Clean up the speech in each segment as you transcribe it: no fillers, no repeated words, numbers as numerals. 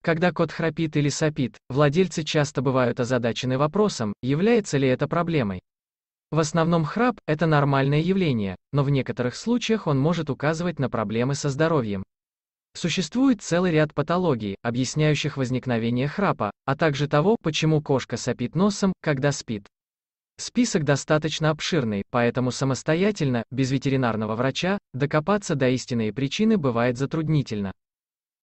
Когда кот храпит или сопит, владельцы часто бывают озадачены вопросом, является ли это проблемой. В основном храп– это нормальное явление, но в некоторых случаях он может указывать на проблемы со здоровьем. Существует целый ряд патологий, объясняющих возникновение храпа, а также того, почему кошка сопит носом, когда спит. Список достаточно обширный, поэтому самостоятельно, без ветеринарного врача, докопаться до истинной причины бывает затруднительно.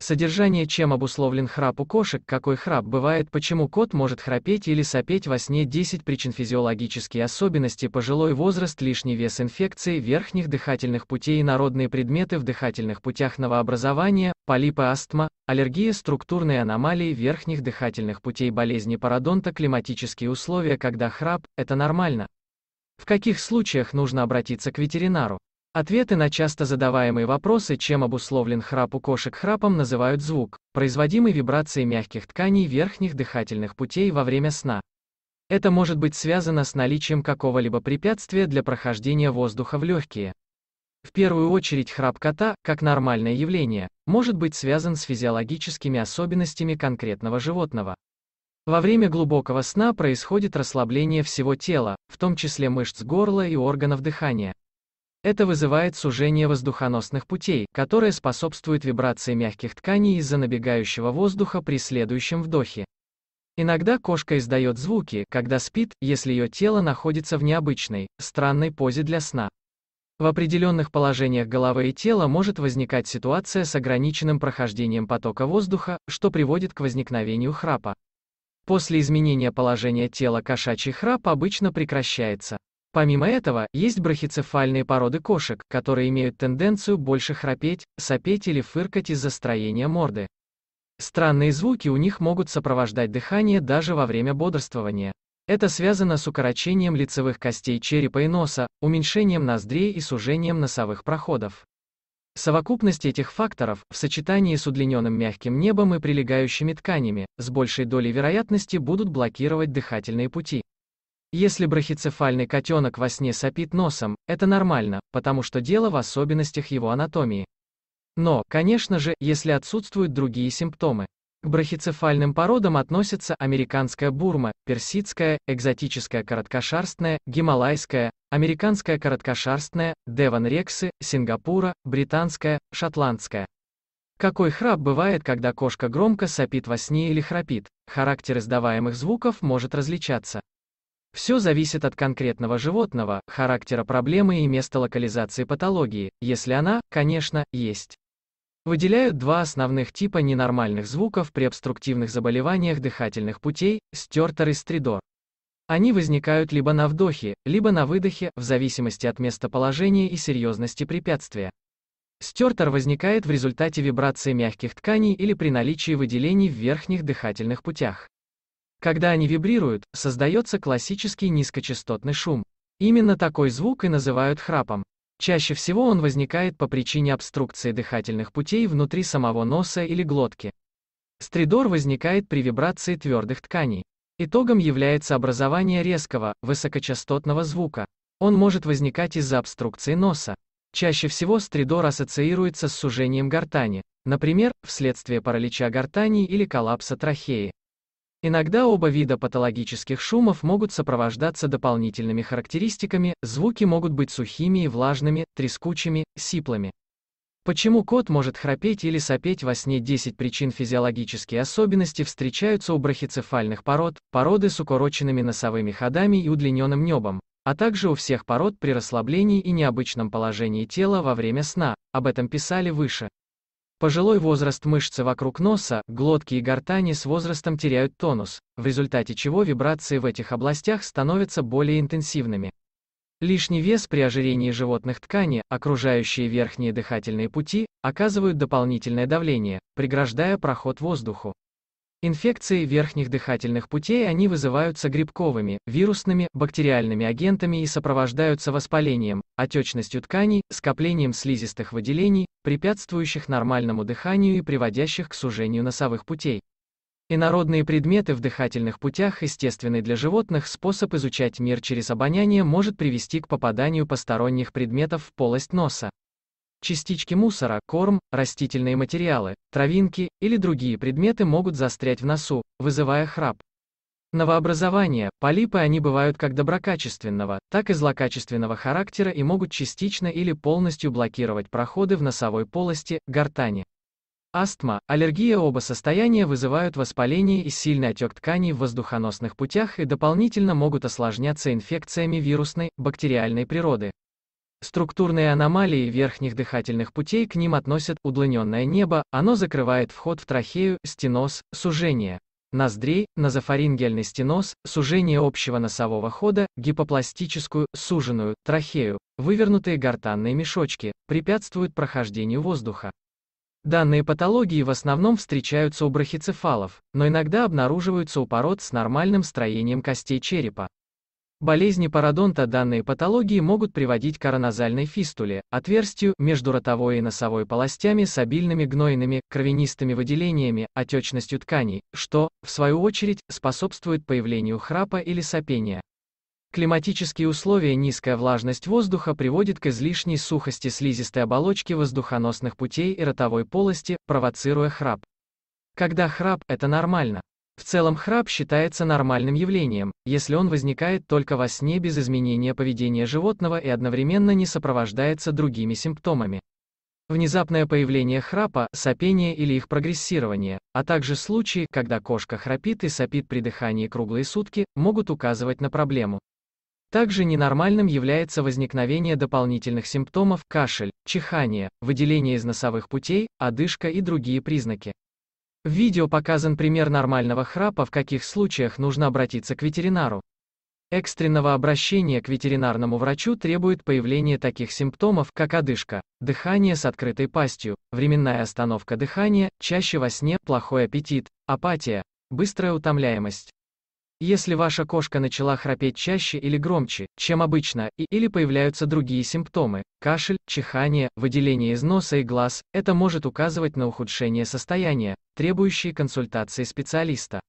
Содержание: чем обусловлен храп у кошек, какой храп бывает, почему кот может храпеть или сопеть во сне, 10 причин, физиологические особенности, пожилой возраст, лишний вес, инфекции верхних дыхательных путей, инородные предметы в дыхательных путях, новообразования, полипы, астма, аллергия, структурные аномалии верхних дыхательных путей, болезни пародонта, климатические условия. Когда храп – это нормально? В каких случаях нужно обратиться к ветеринару? Ответы на часто задаваемые вопросы: чем обусловлен храп у кошек? Храпом называют звук, производимый вибрацией мягких тканей верхних дыхательных путей во время сна. Это может быть связано с наличием какого-либо препятствия для прохождения воздуха в легкие. В первую очередь, храп кота, как нормальное явление, может быть связан с физиологическими особенностями конкретного животного. Во время глубокого сна происходит расслабление всего тела, в том числе мышц горла и органов дыхания. Это вызывает сужение воздухоносных путей, которое способствует вибрации мягких тканей из-за набегающего воздуха при следующем вдохе. Иногда кошка издает звуки, когда спит, если ее тело находится в необычной, странной позе для сна. В определенных положениях головы и тела может возникать ситуация с ограниченным прохождением потока воздуха, что приводит к возникновению храпа. После изменения положения тела кошачий храп обычно прекращается. Помимо этого, есть брахицефальные породы кошек, которые имеют тенденцию больше храпеть, сопеть или фыркать из-за строения морды. Странные звуки у них могут сопровождать дыхание даже во время бодрствования. Это связано с укорочением лицевых костей черепа и носа, уменьшением ноздрей и сужением носовых проходов. Совокупность этих факторов, в сочетании с удлиненным мягким небом и прилегающими тканями, с большей долей вероятности будут блокировать дыхательные пути. Если брахицефальный котенок во сне сопит носом, это нормально, потому что дело в особенностях его анатомии. Но, конечно же, если отсутствуют другие симптомы. К брахицефальным породам относятся американская бурма, персидская, экзотическая короткошерстная, гималайская, американская короткошерстная, девон-рексы, Сингапура, британская, шотландская. Какой храп бывает, когда кошка громко сопит во сне или храпит? Характер издаваемых звуков может различаться. Все зависит от конкретного животного, характера проблемы и места локализации патологии, если она, конечно, есть. Выделяют два основных типа ненормальных звуков при обструктивных заболеваниях дыхательных путей – стертор и стридор. Они возникают либо на вдохе, либо на выдохе, в зависимости от местоположения и серьезности препятствия. Стертор возникает в результате вибрации мягких тканей или при наличии выделений в верхних дыхательных путях. Когда они вибрируют, создается классический низкочастотный шум. Именно такой звук и называют храпом. Чаще всего он возникает по причине обструкции дыхательных путей внутри самого носа или глотки. Стридор возникает при вибрации твердых тканей. Итогом является образование резкого, высокочастотного звука. Он может возникать из-за обструкции носа. Чаще всего стридор ассоциируется с сужением гортани, например, вследствие паралича гортани или коллапса трахеи. Иногда оба вида патологических шумов могут сопровождаться дополнительными характеристиками, звуки могут быть сухими и влажными, трескучими, сиплыми. Почему кот может храпеть или сопеть во сне? 10 причин. Физиологические особенности встречаются у брахицефальных пород, породы с укороченными носовыми ходами и удлиненным небом, а также у всех пород при расслаблении и необычном положении тела во время сна, об этом писали выше. Пожилой возраст: мышцы вокруг носа, глотки и гортани с возрастом теряют тонус, в результате чего вибрации в этих областях становятся более интенсивными. Лишний вес: при ожирении животных ткани, окружающие верхние дыхательные пути, оказывают дополнительное давление, преграждая проход воздуху. Инфекции верхних дыхательных путей: они вызываются грибковыми, вирусными, бактериальными агентами и сопровождаются воспалением, отечностью тканей, скоплением слизистых выделений, препятствующих нормальному дыханию и приводящих к сужению носовых путей. Инородные предметы в дыхательных путях: естественный для животных способ изучать мир через обоняние может привести к попаданию посторонних предметов в полость носа. Частички мусора, корм, растительные материалы, травинки или другие предметы могут застрять в носу, вызывая храп. Новообразования, полипы они бывают как доброкачественного, так и злокачественного характера и могут частично или полностью блокировать проходы в носовой полости, гортани. Астма, аллергия оба состояния вызывают воспаление и сильный отек тканей в воздухоносных путях и дополнительно могут осложняться инфекциями вирусной, бактериальной природы. Структурные аномалии верхних дыхательных путей к ним относят удлиненное небо, оно закрывает вход в трахею, стеноз, сужение ноздрей, назофарингеальный стеноз, сужение общего носового хода, гипопластическую, суженную, трахею, вывернутые гортанные мешочки, препятствуют прохождению воздуха. Данные патологии в основном встречаются у брахицефалов, но иногда обнаруживаются у пород с нормальным строением костей черепа. Болезни пародонта. Данные патологии могут приводить к короназальной фистуле, отверстию между ротовой и носовой полостями с обильными гнойными, кровянистыми выделениями, отечностью тканей, что, в свою очередь, способствует появлению храпа или сопения. Климатические условия. Низкая влажность воздуха приводит к излишней сухости слизистой оболочки воздухоносных путей и ротовой полости, провоцируя храп. Когда храп – это нормально. В целом храп считается нормальным явлением, если он возникает только во сне без изменения поведения животного и одновременно не сопровождается другими симптомами. Внезапное появление храпа, сопение или их прогрессирование, а также случаи, когда кошка храпит и сопит при дыхании круглые сутки, могут указывать на проблему. Также ненормальным является возникновение дополнительных симптомов: кашель, чихание, выделение из носовых путей, одышка и другие признаки. В видео показан пример нормального храпа, в каких случаях нужно обратиться к ветеринару. Экстренного обращения к ветеринарному врачу требует появление таких симптомов, как одышка, дыхание с открытой пастью, временная остановка дыхания, чаще во сне, плохой аппетит, апатия, быстрая утомляемость. Если ваша кошка начала храпеть чаще или громче, чем обычно, или появляются другие симптомы, кашель, чихание, выделение из носа и глаз, это может указывать на ухудшение состояния, требующее консультации специалиста.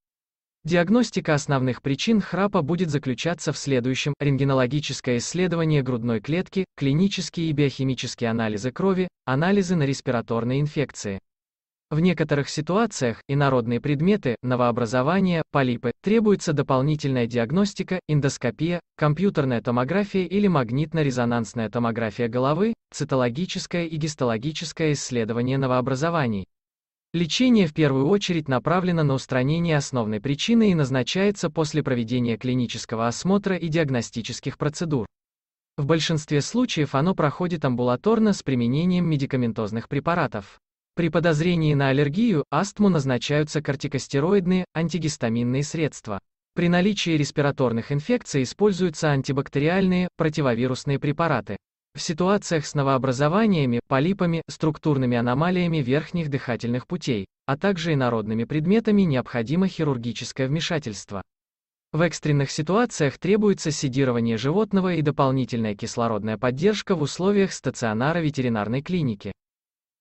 Диагностика основных причин храпа будет заключаться в следующем: рентгенологическое исследование грудной клетки, клинические и биохимические анализы крови, анализы на респираторные инфекции. В некоторых ситуациях инородные предметы, новообразования, полипы, требуется дополнительная диагностика, эндоскопия, компьютерная томография или магнитно-резонансная томография головы, цитологическое и гистологическое исследование новообразований. Лечение в первую очередь направлено на устранение основной причины и назначается после проведения клинического осмотра и диагностических процедур. В большинстве случаев оно проходит амбулаторно с применением медикаментозных препаратов. При подозрении на аллергию, астму назначаются кортикостероидные, антигистаминные средства. При наличии респираторных инфекций используются антибактериальные, противовирусные препараты. В ситуациях с новообразованиями, полипами, структурными аномалиями верхних дыхательных путей, а также инородными предметами необходимо хирургическое вмешательство. В экстренных ситуациях требуется седирование животного и дополнительная кислородная поддержка в условиях стационара ветеринарной клиники.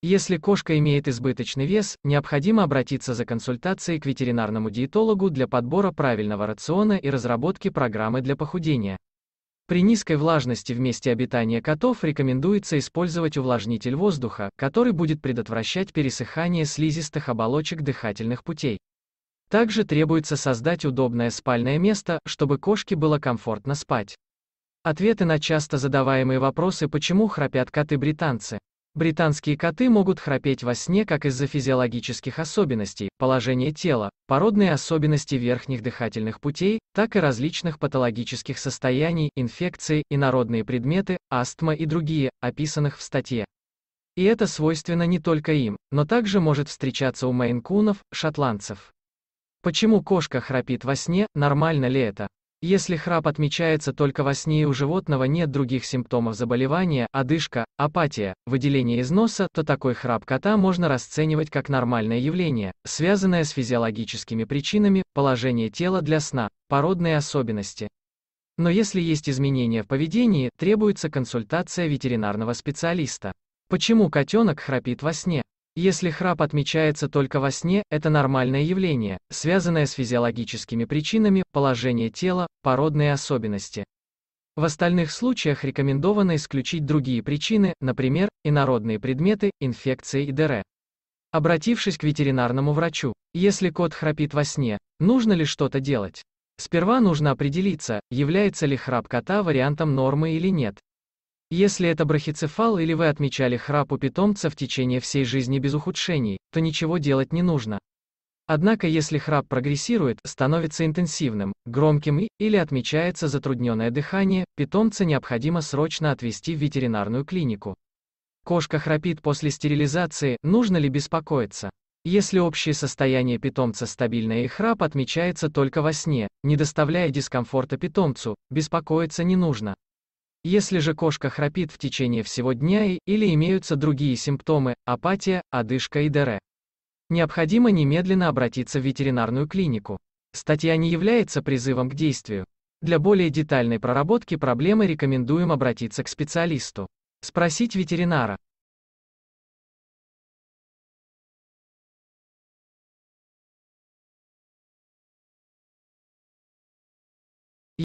Если кошка имеет избыточный вес, необходимо обратиться за консультацией к ветеринарному диетологу для подбора правильного рациона и разработки программы для похудения. При низкой влажности в месте обитания котов рекомендуется использовать увлажнитель воздуха, который будет предотвращать пересыхание слизистых оболочек дыхательных путей. Также требуется создать удобное спальное место, чтобы кошке было комфортно спать. Ответы на часто задаваемые вопросы: почему храпят коты-британцы? Британские коты могут храпеть во сне как из-за физиологических особенностей, положения тела, породные особенности верхних дыхательных путей, так и различных патологических состояний, инфекции, инородные предметы, астма и другие, описанных в статье. И это свойственно не только им, но также может встречаться у мейн-кунов, шотландцев. Почему кошка храпит во сне, нормально ли это? Если храп отмечается только во сне и у животного нет других симптомов заболевания, одышка, апатия, выделение из носа, то такой храп кота можно расценивать как нормальное явление, связанное с физиологическими причинами, положение тела для сна, породные особенности. Но если есть изменения в поведении, требуется консультация ветеринарного специалиста. Почему котенок храпит во сне? Если храп отмечается только во сне, это нормальное явление, связанное с физиологическими причинами, положение тела, породные особенности. В остальных случаях рекомендовано исключить другие причины, например, инородные предметы, инфекции и ДР. Обратившись к ветеринарному врачу, если кот храпит во сне, нужно ли что-то делать? Сперва нужно определиться, является ли храп кота вариантом нормы или нет. Если это брахицефал или вы отмечали храп у питомца в течение всей жизни без ухудшений, то ничего делать не нужно. Однако если храп прогрессирует, становится интенсивным, громким или отмечается затрудненное дыхание, питомца необходимо срочно отвезти в ветеринарную клинику. Кошка храпит после стерилизации, нужно ли беспокоиться? Если общее состояние питомца стабильное и храп отмечается только во сне, не доставляя дискомфорта питомцу, беспокоиться не нужно. Если же кошка храпит в течение всего дня или имеются другие симптомы, апатия, одышка и ДР, необходимо немедленно обратиться в ветеринарную клинику. Статья не является призывом к действию. Для более детальной проработки проблемы рекомендуем обратиться к специалисту. Спросить ветеринара.